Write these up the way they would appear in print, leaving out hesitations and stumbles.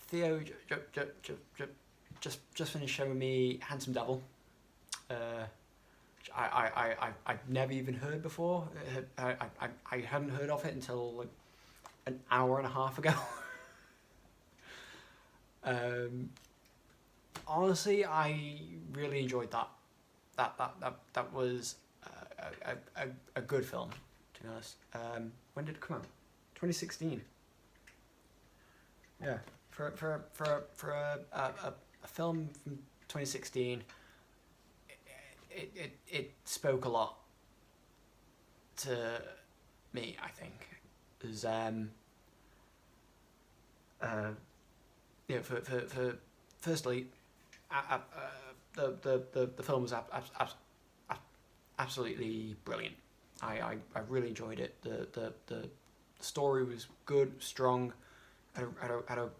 Theo just finished showing me Handsome Devil, which I've never even heard before. I hadn't heard of it until like an hour and a half ago. Honestly, I really enjoyed that. That was a good film, to be honest. When did it come out? 2016. Yeah, for a film from 2016, it spoke a lot to me, I think. Because for firstly, the film was absolutely brilliant. I really enjoyed it. The story was good, strong, had a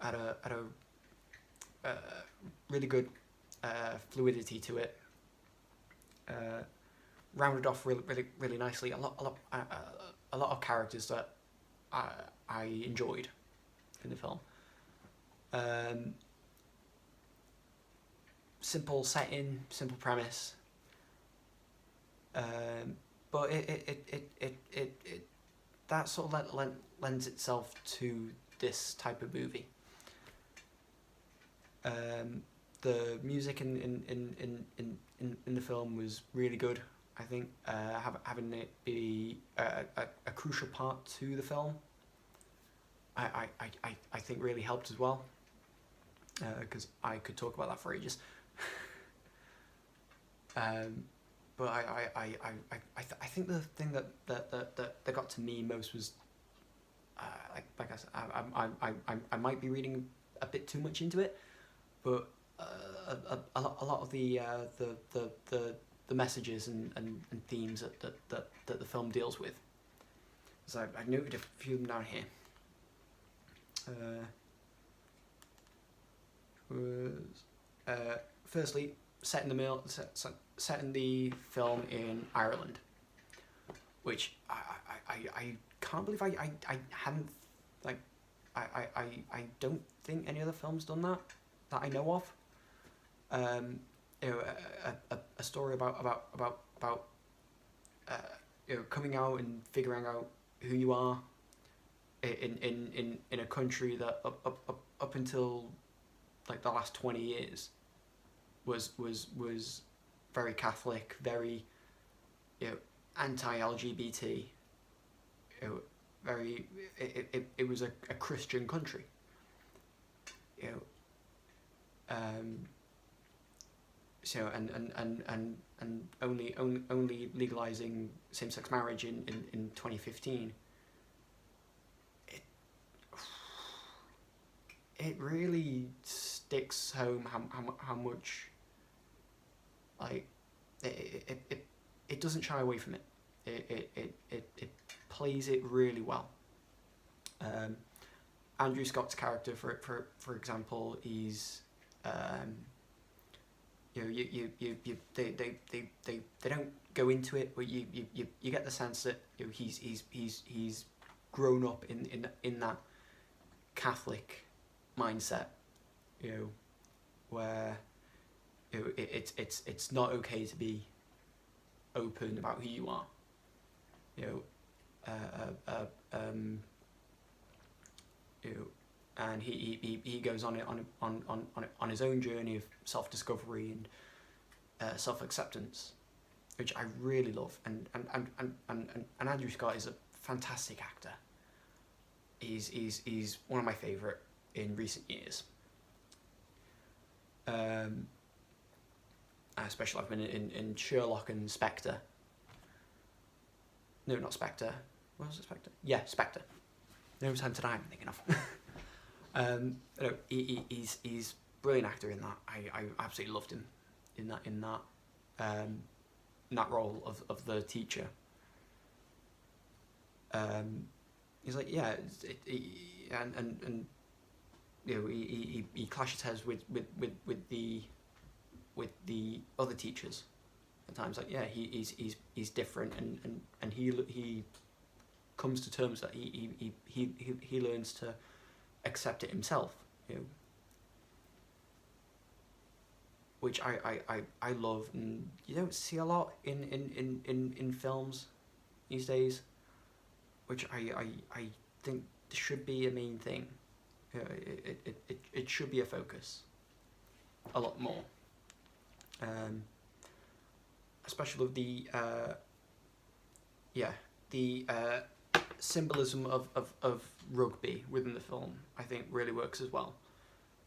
really good fluidity to it. Rounded off really nicely. A lot of characters that I enjoyed in the film. Simple setting, simple premise. But it that sort of lends itself to this type of movie. The music in the film was really good. I think having it be a crucial part to the film, I think really helped as well. Because I could talk about that for ages. But I think the thing that got to me most was like I said, I might be reading a bit too much into it, but a lot of the messages and themes that the film deals with. So I noted a few of them down here. Firstly, setting the film in Ireland, which I can't believe I hadn't, like, I don't think any other film's done that I know of. A story about coming out and figuring out who you are in a country that up until like the last 20 years was very Catholic, very anti-LGBT. It was a Christian country. So and only legalizing same-sex marriage in 2015. It really sticks home how much, like, it doesn't shy away from it. It plays it really well. Andrew Scott's character, for example, he's they don't go into it, but you get the sense that he's grown up in that Catholic mindset, where it's not okay to be open about who you are, and he goes on his own journey of self-discovery and self-acceptance, which I really love, and Andrew Scott is a fantastic actor. He's one of my favourite in recent years. Especially I've been in Sherlock and Spectre. No, not Spectre. What was it, Spectre? Yeah, Spectre. No Time to Die I'm thinking of. He's brilliant actor in that. I absolutely loved him in that role of the teacher. He's like, yeah, and he clashes heads with the other teachers at times. Like, yeah, he's different, and he comes to terms that he learns to accept it himself. which I love, and you don't see a lot in films these days, which I think should be a main thing. It should be a focus a lot more, especially with the symbolism of rugby within the film. I think really works as well.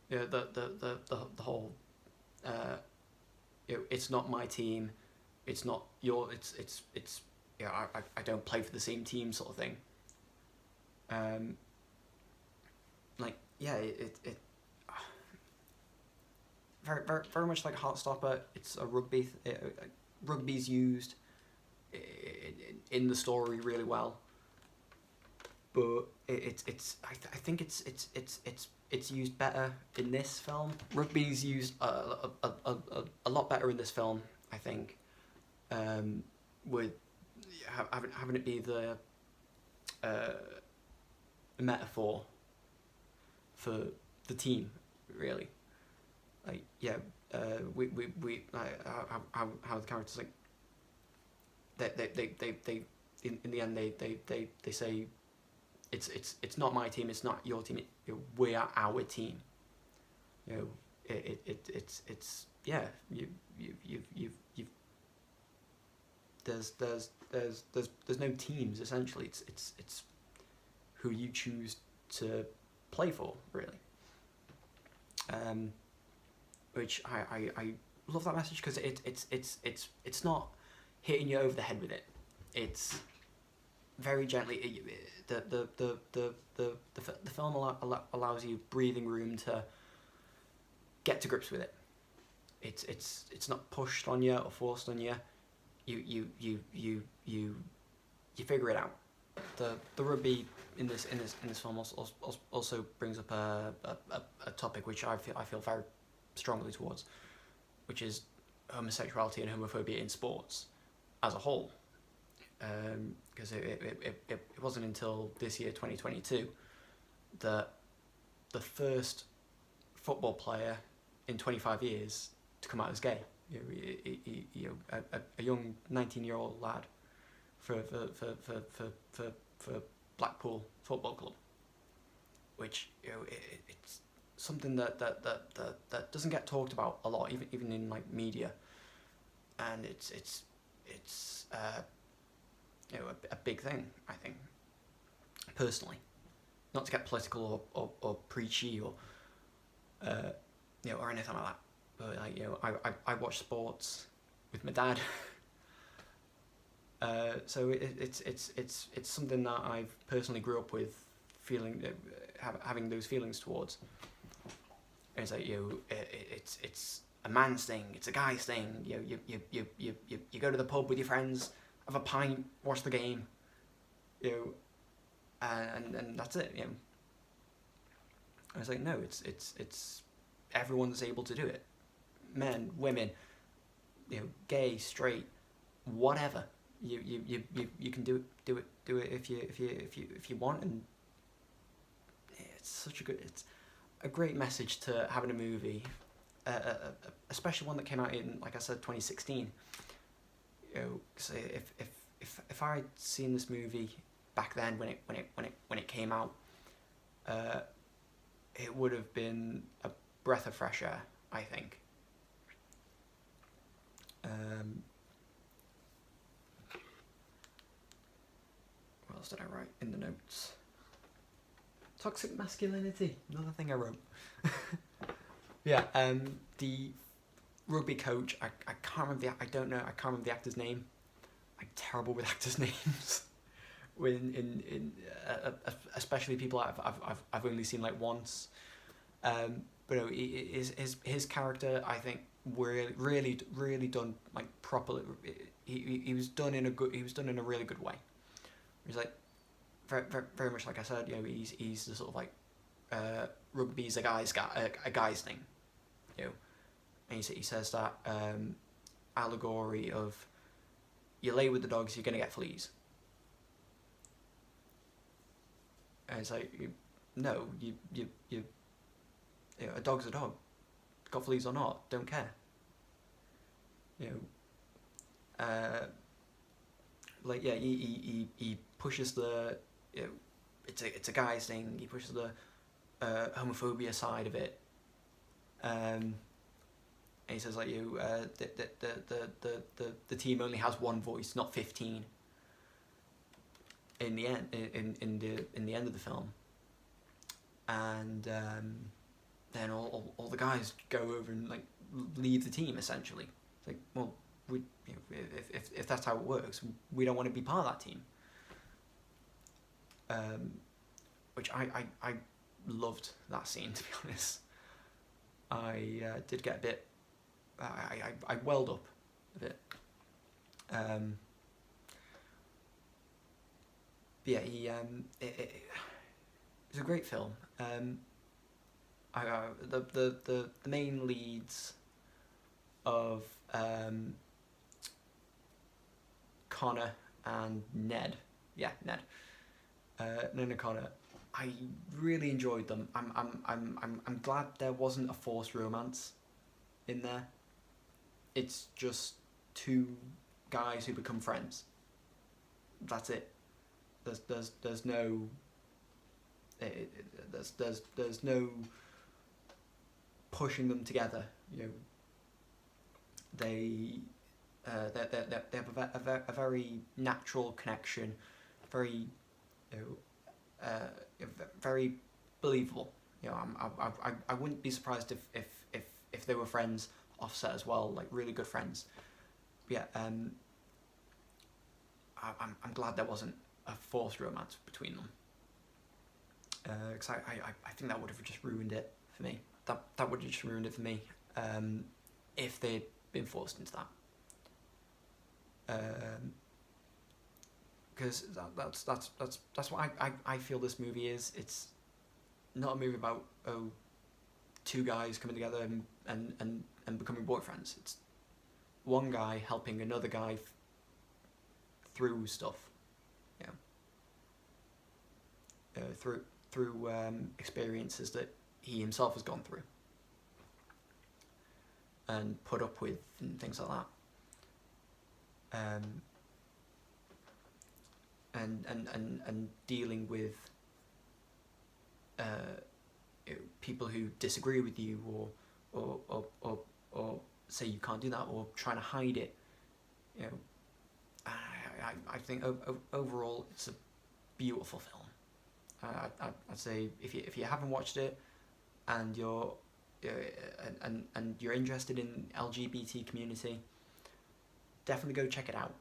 The whole it's not my team, it's not your, it's I don't play for the same team sort of thing. Very much like Heartstopper. It's a rugby. Rugby's used in the story really well, but I think it's used better in this film. Rugby's used a lot better in this film, I think, with having it be the metaphor for the team, really. Like how the characters like they in the end they say it's not my team, it's not your team, we are our team. It's you've there's no teams essentially. It's who you choose to play for, really. Which I love that message, because it's not hitting you over the head with it. It's very gently. The film allows you breathing room to get to grips with it. It's not pushed on you or forced on you. You figure it out. The rugby in this film also brings up a topic which I feel very strongly towards, which is homosexuality and homophobia in sports as a whole. Because it wasn't until this year, 2022, that the first football player in 25 years to come out as gay. A young 19-year-old lad for Blackpool Football Club, which it's something that doesn't get talked about a lot, even in like media, and it's a big thing, I think, personally. Not to get political or preachy or or anything like that, but like I watch sports with my dad. So it's something that I've personally grew up with, feeling having those feelings towards. And it's like it's a man's thing, it's a guy's thing. You go to the pub with your friends, have a pint, watch the game, and that's it. I was like, no, it's everyone's able to do it, men, women, gay, straight, whatever. You can do it if you want, and it's a great message to have in a movie, especially one that came out in, like I said, 2016. So if I'd seen this movie back then when it came out, it would have been a breath of fresh air, I think. What else did I write in the notes? Toxic masculinity, another thing I wrote. Yeah, the rugby coach, I can't remember I can't remember the actor's name. I'm terrible with actors' names. Especially people I've only seen like once. But no, his character, I think, really done like properly. He was done in a really good way. He's like very much like I said, he's the sort of like rugby's a guy's thing, and he says that allegory of you lay with the dogs, you're gonna get fleas. And it's like, no, you a dog's a dog, got fleas or not, don't care. you know, like yeah, he pushes the, you know, it's a guy's thing. He pushes the homophobia side of it. And he says like the team only has one voice, not 15. In the end, in the end of the film, and then all the guys go over and like leave the team essentially. It's like, well, we, you know, if that's how it works, we don't want to be part of that team. Which I loved that scene, to be honest. I did get a bit. I welled up a bit. But yeah, it's a great film. The main leads of Connor and Ned. Yeah, Ned. Ned and Connor. I really enjoyed them. I'm glad there wasn't a forced romance in there. It's just two guys who become friends. That's it. There's no there's no pushing them together. You know, they have a very natural connection, very, you know, very believable. You know, I wouldn't be surprised if they were friends offset as well, like really good friends. But yeah, I'm glad there wasn't a forced romance between them. Because I think that would have just ruined it for me. That would have just ruined it for me. If they'd been forced into that. Because that's what I feel this movie is. It's not a movie about two guys coming together and becoming boyfriends. It's one guy helping another guy through stuff. Yeah. Through experiences that he himself has gone through and put up with and things like that. And dealing with you know, people who disagree with you or say you can't do that or trying to hide it. You know, I think overall it's a beautiful film. I'd say if you haven't watched it and you're and you're interested in LGBT community, definitely go check it out,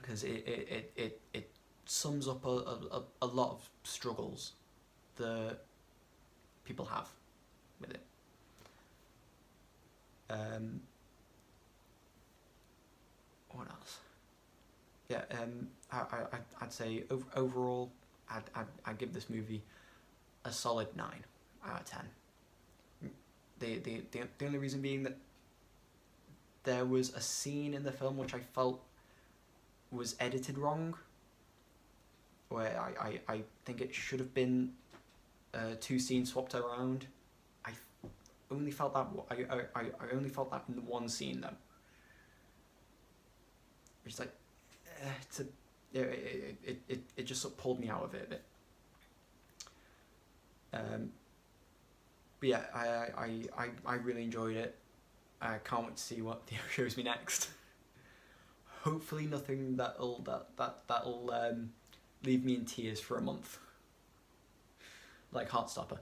because it sums up a lot of struggles that people have with it. What else? Yeah, I'd say overall, I'd give this movie a solid 9 out of 10. The only reason being that there was a scene in the film which I felt was edited wrong, where I think it should have been 2 scenes swapped around. I only felt that I only felt that in the one scene though. It's like it just sort of pulled me out of it a bit. But yeah, I really enjoyed it. I can't wait to see what Theo shows me next. Hopefully nothing that'll leave me in tears for a month, like Heartstopper.